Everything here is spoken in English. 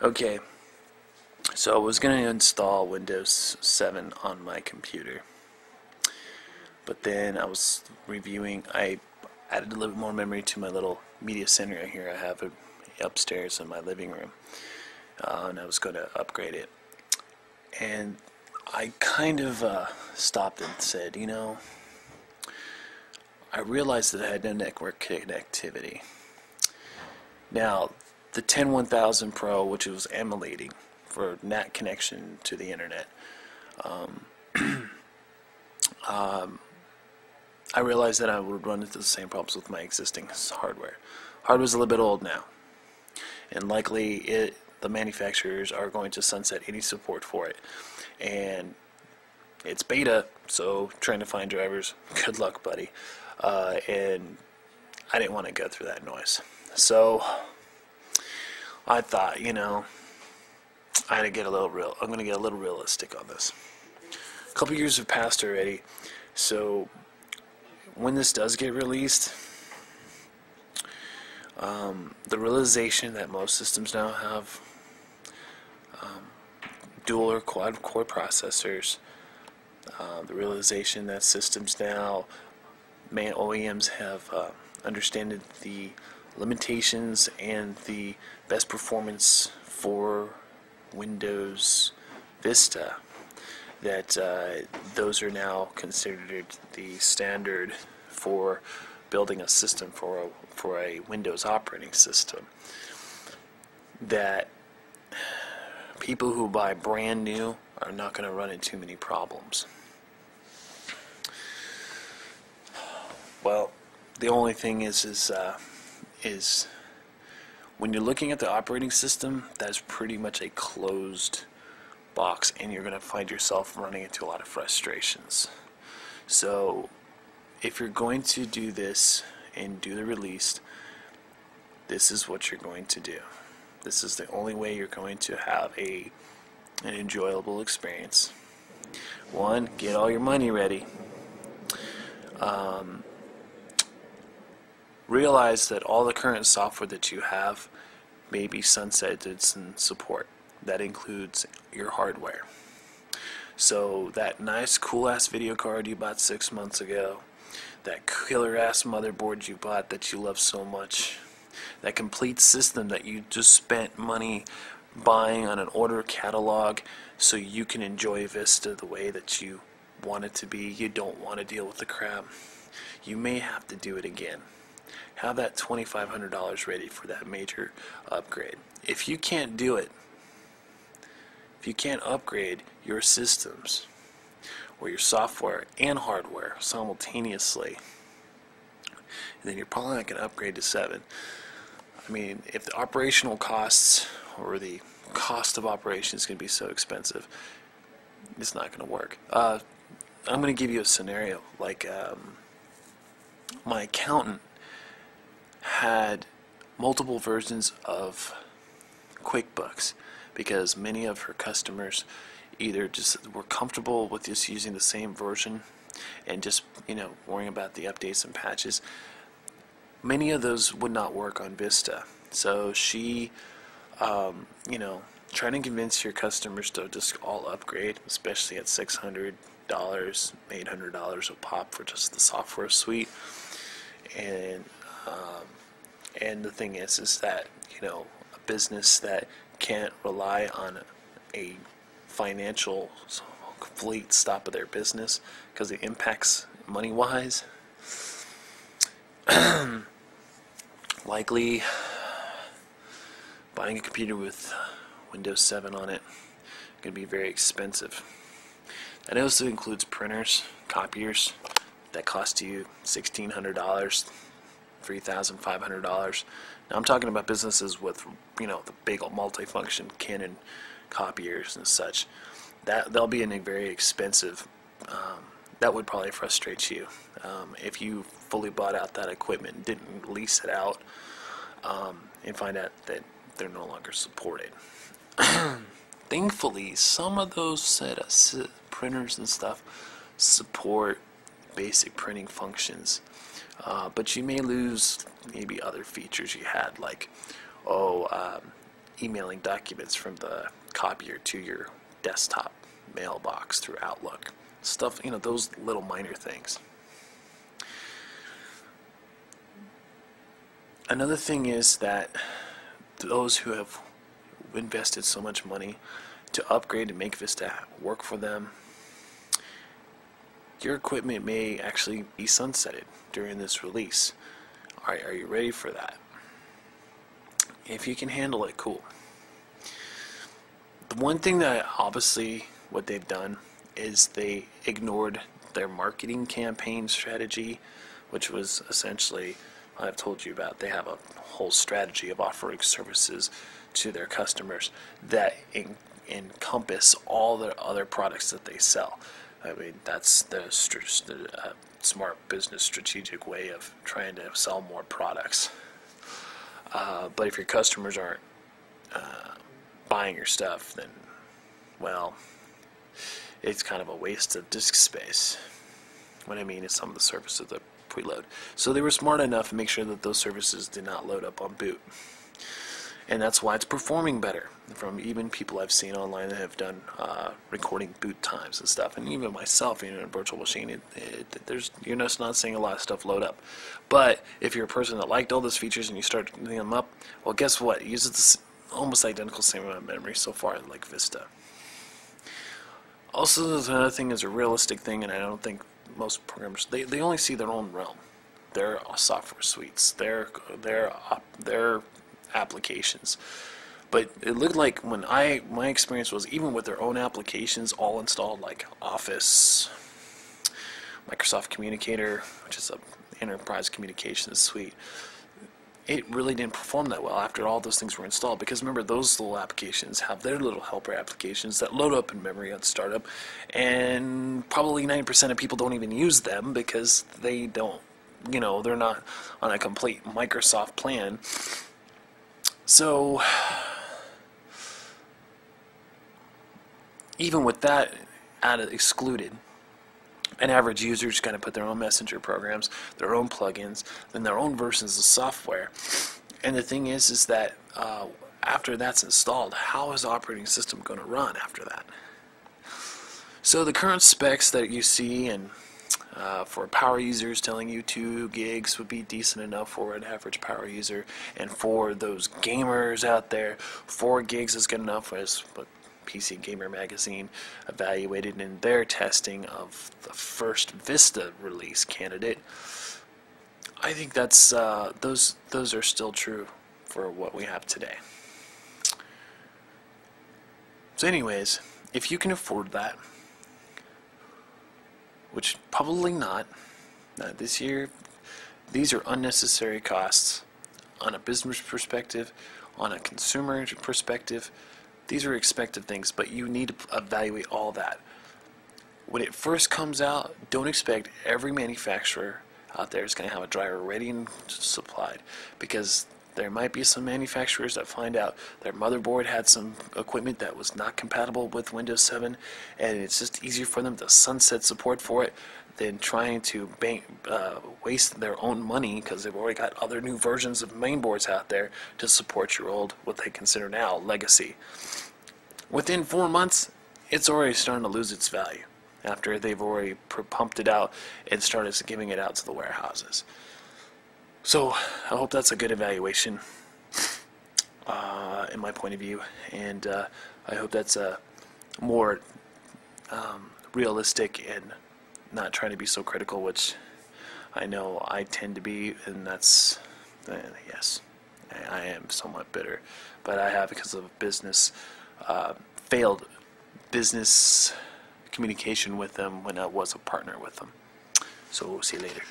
Okay, so I was going to install Windows 7 on my computer, but then I was reviewing, I added a little bit more memory to my little media center right here. I have it upstairs in my living room, and I was going to upgrade it. And I kind of stopped and said, you know, I realized that I had no network connectivity. Now, the 10-1000 Pro, which was emulating for NAT connection to the internet, I realized that I would run into the same problems with my existing hardware. Hardware's a little bit old now, and likely the manufacturers are going to sunset any support for it. And it's beta, so trying to find drivers, good luck, buddy. And I didn't want to go through that noise. So I thought, you know, I had to get a little real. I'm going to get a little realistic on this. A couple years have passed already, so when this does get released, the realization that most systems now have dual or quad core processors, the realization that systems now, OEMs have understood the limitations and the best performance for Windows Vista, that those are now considered the standard for building a system for a Windows operating system, that people who buy brand new are not going to run into too many problems. Well, the only thing is when you're looking at the operating system, that's pretty much a closed box, and you're going to find yourself running into a lot of frustrations. So if you're going to do this and do the release, this is what you're going to do. This is the only way you're going to have an enjoyable experience. One, get all your money ready. Realize that all the current software that you have may be sunsetted in support. That includes your hardware. So that nice cool ass video card you bought 6 months ago, that killer ass motherboard you bought that you love so much, that complete system that you just spent money buying on an order catalog so you can enjoy Vista the way that you want it to be. You don't want to deal with the crap. You may have to do it again. Have that $2,500 ready for that major upgrade. If you can't do it, if you can't upgrade your systems or your software and hardware simultaneously, then you're probably not going to upgrade to 7. I mean, if the operational costs or the cost of operation is going to be so expensive, it's not going to work. I'm going to give you a scenario. Like, my accountant had multiple versions of QuickBooks because many of her customers either just were comfortable with just using the same version and just, you know, worrying about the updates and patches. Many of those would not work on Vista, so she, you know, trying to convince your customers to just all upgrade, especially at $600, $800 a pop for just the software suite. And the thing is that, you know, a business that can't rely on a financial complete stop of their business because it impacts money-wise, likely buying a computer with Windows 7 on it going to be very expensive. That also includes printers, copiers that cost you $1,600, $3,500. Now I'm talking about businesses with, you know, the big multi-function Canon copiers and such. They'll be in a very expensive. That would probably frustrate you if you fully bought out that equipment and didn't lease it out, and find out that they're no longer supported. Thankfully, some of those printers and stuff support basic printing functions, but you may lose maybe other features you had, like emailing documents from the copier to your desktop mailbox through Outlook. Stuff, those little minor things. Another thing is that those who have invested so much money to upgrade and make Vista work for them, your equipment may actually be sunsetted during this release. Alright, are you ready for that? If you can handle it, cool. The one thing that obviously what they've done is they ignored their marketing campaign strategy, which was essentially, I've told you about, they have a whole strategy of offering services to their customers that encompass all the other products that they sell. I mean, that's the smart business strategic way of trying to sell more products. But if your customers aren't buying your stuff, then, well, it's kind of a waste of disk space. What I mean is some of the services that preload. So they were smart enough to make sure that those services did not load up on boot. And that's why it's performing better from even people I've seen online that have done recording boot times and stuff. And even myself, in a virtual machine, you're just not seeing a lot of stuff load up. But if you're a person that liked all those features and you start putting them up, well, guess what? It uses this almost identical same amount of memory so far, like Vista. Also, there's another thing is a realistic thing, and I don't think most programmers, they only see their own realm, their software suites, their applications. But it looked like when my experience was, even with their own applications all installed, like Office, Microsoft Communicator, which is an enterprise communications suite, it really didn't perform that well after all those things were installed, because remember, those little applications have their little helper applications that load up in memory on startup, and probably 90% of people don't even use them because they don't, they're not on a complete Microsoft plan. So even with that excluded, an average user is going to put their own messenger programs, their own plugins, then their own versions of software. And the thing is that after that's installed, how is the operating system going to run after that? So the current specs that you see, and for power users, telling you 2 gigs would be decent enough for an average power user, and for those gamers out there, 4 gigs is good enough, as what PC Gamer Magazine evaluated in their testing of the first Vista release candidate. I think that's those are still true for what we have today. So anyways, if you can afford that, which probably not this year, these are unnecessary costs on a business perspective, on a consumer perspective. These are expected things, but you need to evaluate all that. When it first comes out, don't expect every manufacturer out there is going to have a driver ready and supplied, because there might be some manufacturers that find out their motherboard had some equipment that was not compatible with Windows 7, and it's just easier for them to sunset support for it than trying to waste their own money, because they've already got other new versions of mainboards out there to support your old, what they consider now, legacy. Within 4 months, it's already starting to lose its value after they've already pumped it out and started giving it out to the warehouses. So I hope that's a good evaluation in my point of view, and I hope that's a more realistic and not trying to be so critical, which I know I tend to be, and that's, yes, I am somewhat bitter, but I have, because of business, failed business communication with them when I was a partner with them. So we'll see you later.